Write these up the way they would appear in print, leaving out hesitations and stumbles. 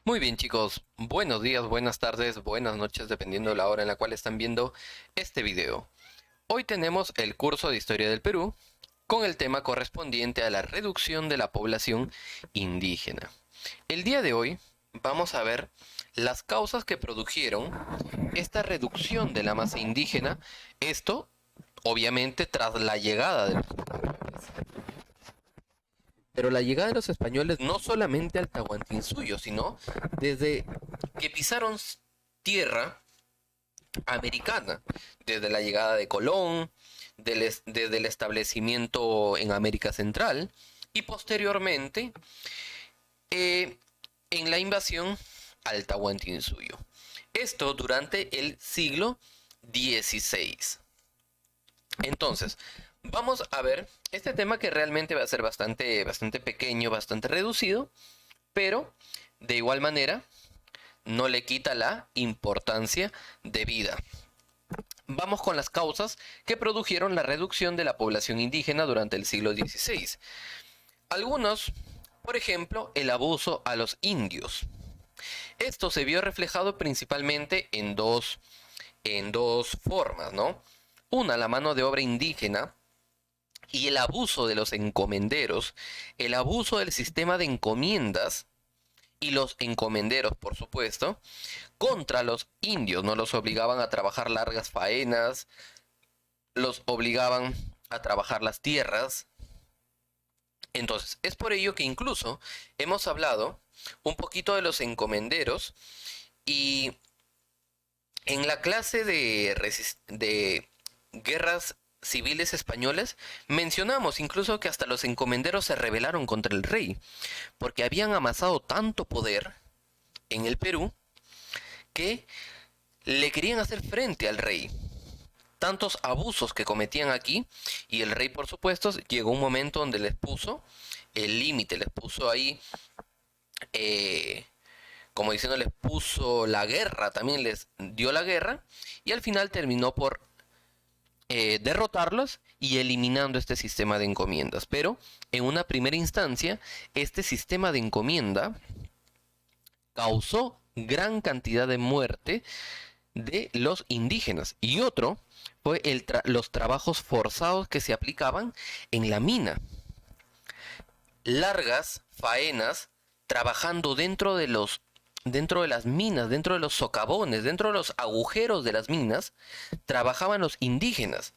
Muy bien, chicos, buenos días, buenas tardes, buenas noches, dependiendo de la hora en la cual están viendo este video. Hoy tenemos el curso de Historia del Perú con el tema correspondiente a la reducción de la población indígena. El día de hoy vamos a ver las causas que produjeron esta reducción de la masa indígena, esto obviamente tras la llegada de los españoles. Pero la llegada de los españoles no solamente al Tahuantinsuyo, sino desde que pisaron tierra americana, desde la llegada de Colón, desde el establecimiento en América Central y posteriormente eh, en la invasión al Tahuantinsuyo. Esto durante el siglo XVI. Entonces, vamos a ver este tema que realmente va a ser bastante pequeño, bastante reducido, pero de igual manera no le quita la importancia de vida. Vamos con las causas que produjeron la reducción de la población indígena durante el siglo XVI. Algunos, por ejemplo, el abuso a los indios. Esto se vio reflejado principalmente en dos formas, ¿no? Una, la mano de obra indígena y el abuso de los encomenderos, el abuso del sistema de encomiendas y los encomenderos, por supuesto, contra los indios. No los obligaban a trabajar largas faenas, los obligaban a trabajar las tierras. Entonces, es por ello que incluso hemos hablado un poquito de los encomenderos y en la clase de guerras civiles españoles mencionamos incluso que hasta los encomenderos se rebelaron contra el rey, porque habían amasado tanto poder en el Perú que le querían hacer frente al rey. Tantos abusos que cometían aquí y el rey, por supuesto, llegó un momento donde les puso el límite, les puso ahí, eh, como diciendo, les puso la guerra, también les dio la guerra y al final terminó por derrotarlos y eliminando este sistema de encomiendas. Pero en una primera instancia, este sistema de encomienda causó gran cantidad de muerte de los indígenas y otro fue los trabajos forzados que se aplicaban en la mina. Largas faenas trabajando dentro de las minas, dentro de los socavones, dentro de los agujeros de las minas, trabajaban los indígenas.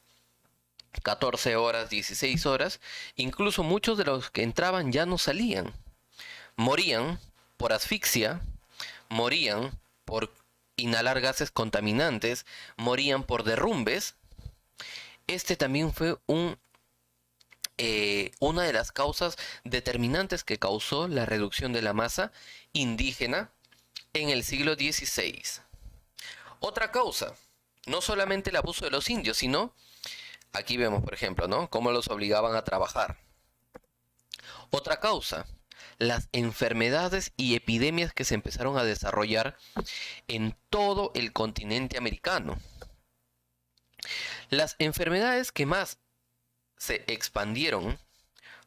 14 horas, 16 horas, incluso muchos de los que entraban ya no salían. Morían por asfixia, morían por inhalar gases contaminantes, morían por derrumbes. Este también fue una de las causas determinantes que causó la reducción de la masa indígena en el siglo XVI. Otra causa, no solamente el abuso de los indios, sino, aquí vemos por ejemplo, ¿no? Cómo los obligaban a trabajar. Otra causa, las enfermedades y epidemias que se empezaron a desarrollar en todo el continente americano. Las enfermedades que más se expandieron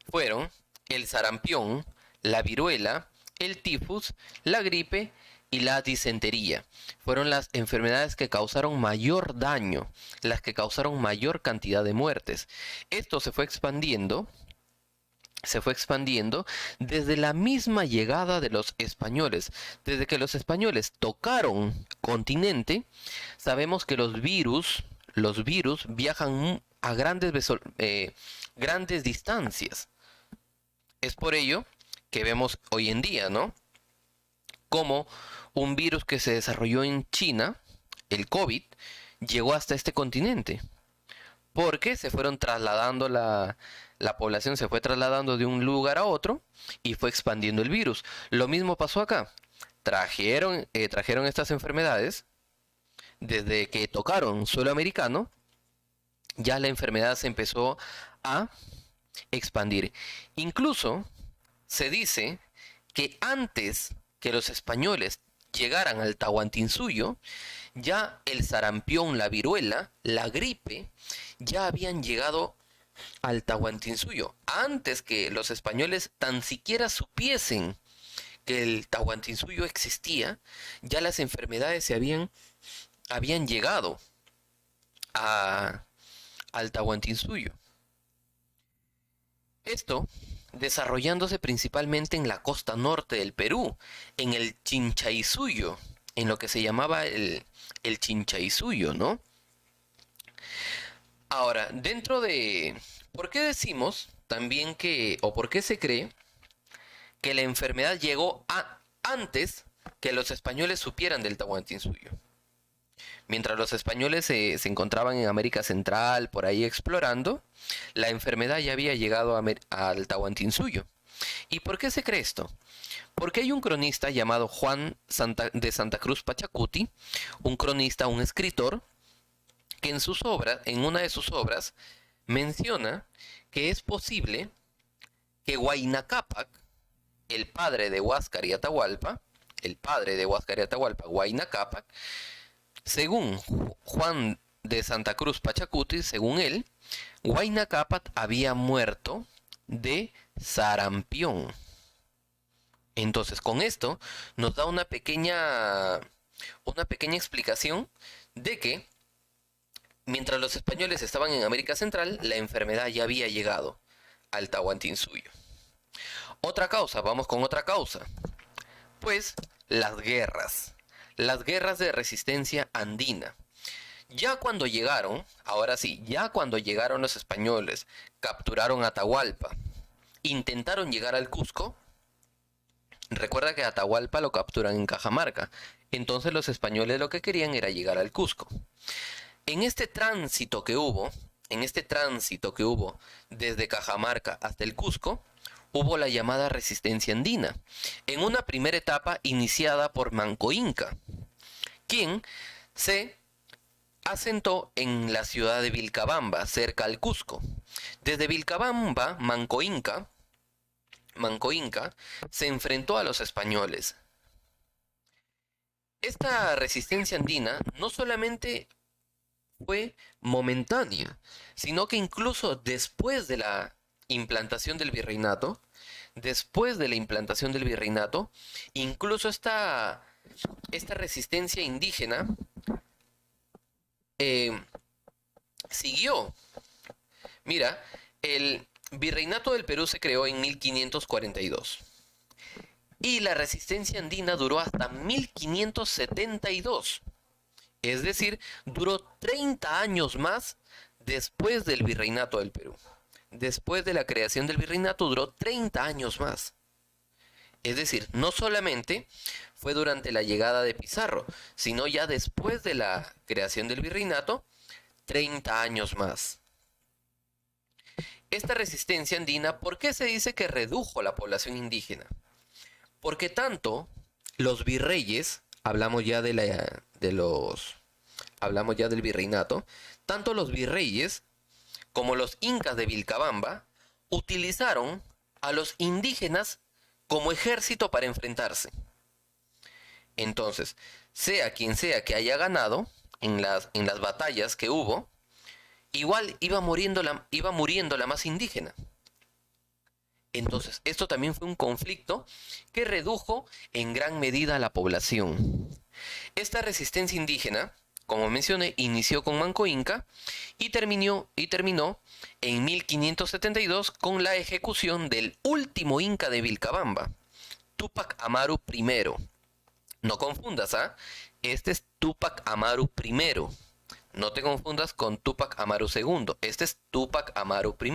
fueron el sarampión, la viruela, el tifus, la gripe y la disentería. Fueron las enfermedades que causaron mayor daño, las que causaron mayor cantidad de muertes. Esto se fue expandiendo desde la misma llegada de los españoles. Desde que los españoles tocaron continente, sabemos que los virus viajan a grandes distancias. Es por ello que vemos hoy en día, ¿no? Como un virus que se desarrolló en China, el COVID, llegó hasta este continente. Porque se fueron trasladando la población se fue trasladando de un lugar a otro y fue expandiendo el virus. Lo mismo pasó acá. Trajeron estas enfermedades desde que tocaron suelo americano, ya la enfermedad se empezó a expandir. Incluso se dice que antes que los españoles llegaran al Tahuantinsuyo, ya el sarampión, la viruela, la gripe, ya habían llegado al Tahuantinsuyo, antes que los españoles tan siquiera supiesen que el Tahuantinsuyo existía, ya las enfermedades habían llegado a, al Tahuantinsuyo. Esto desarrollándose principalmente en la costa norte del Perú, en el Chinchaisuyo, en lo que se llamaba el Chinchaisuyo, ¿no? Ahora, dentro de... ¿Por qué decimos también que, o por qué se cree que la enfermedad llegó antes que los españoles supieran del Tahuantinsuyo? Mientras los españoles se encontraban en América Central, por ahí explorando, la enfermedad ya había llegado al Tahuantinsuyo. ¿Y por qué se cree esto? Porque hay un cronista llamado Juan de Santa Cruz Pachacuti, un cronista, un escritor, que en sus obras, en una de sus obras, menciona que es posible que Huayna Cápac, el padre de Huáscar y Atahualpa, Huayna Cápac, según Juan de Santa Cruz Pachacuti, según él, Huayna Cápac había muerto de sarampión. Entonces, con esto nos da una pequeña explicación de que mientras los españoles estaban en América Central, la enfermedad ya había llegado al Tahuantinsuyo. Otra causa, vamos con otra causa. Pues las guerras de resistencia andina. Ya cuando llegaron, ahora sí, ya cuando llegaron los españoles, capturaron Atahualpa, intentaron llegar al Cusco. Recuerda que Atahualpa lo capturan en Cajamarca, entonces los españoles lo que querían era llegar al Cusco. En este tránsito que hubo desde Cajamarca hasta el Cusco, hubo la llamada resistencia andina, en una primera etapa iniciada por Manco Inca, quien se asentó en la ciudad de Vilcabamba, cerca al Cusco. Desde Vilcabamba, Manco Inca se enfrentó a los españoles. Esta resistencia andina no solamente fue momentánea, sino que incluso después de la implantación del virreinato, incluso esta resistencia indígena siguió. Mira, el virreinato del Perú se creó en 1542 y la resistencia andina duró hasta 1572. Es decir, duró 30 años más después del virreinato del Perú. Después de la creación del virreinato duró 30 años más. Es decir, no solamente fue durante la llegada de Pizarro, sino ya después de la creación del virreinato, 30 años más. Esta resistencia andina, ¿por qué se dice que redujo la población indígena? Porque tanto los virreyes, hablamos ya del virreinato, tanto los virreyes como los incas de Vilcabamba utilizaron a los indígenas como ejército para enfrentarse. Entonces, sea quien sea que haya ganado en las batallas que hubo, igual iba muriendo la más indígena. Entonces, esto también fue un conflicto que redujo en gran medida a la población. Esta resistencia indígena, como mencioné, inició con Manco Inca y terminó en 1572 con la ejecución del último inca de Vilcabamba, Túpac Amaru I. No confundas, ¿ah? Este es Túpac Amaru I. No te confundas con Túpac Amaru II. Este es Túpac Amaru I.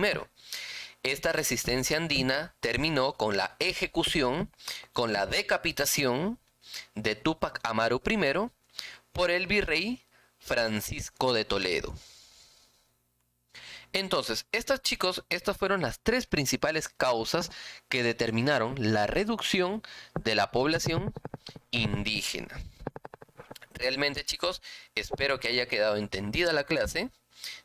Esta resistencia andina terminó con la ejecución, con la decapitación de Túpac Amaru I por el virrey Francisco de Toledo. Entonces, estas fueron las tres principales causas que determinaron la reducción de la población indígena. Realmente, chicos, espero que haya quedado entendida la clase.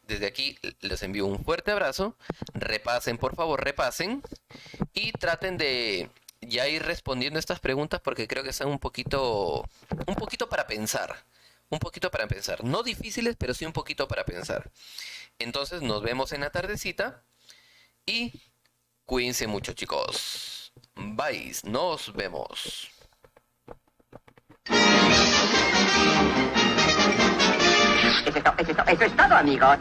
Desde aquí les envío un fuerte abrazo. Repasen, por favor, repasen. Y traten de ya ir respondiendo estas preguntas porque creo que son un poquito para pensar. Un poquito para pensar. No difíciles, pero sí un poquito para pensar. Entonces nos vemos en la tardecita. Y cuídense mucho, chicos. Bye, nos vemos. Eso es todo, amigos.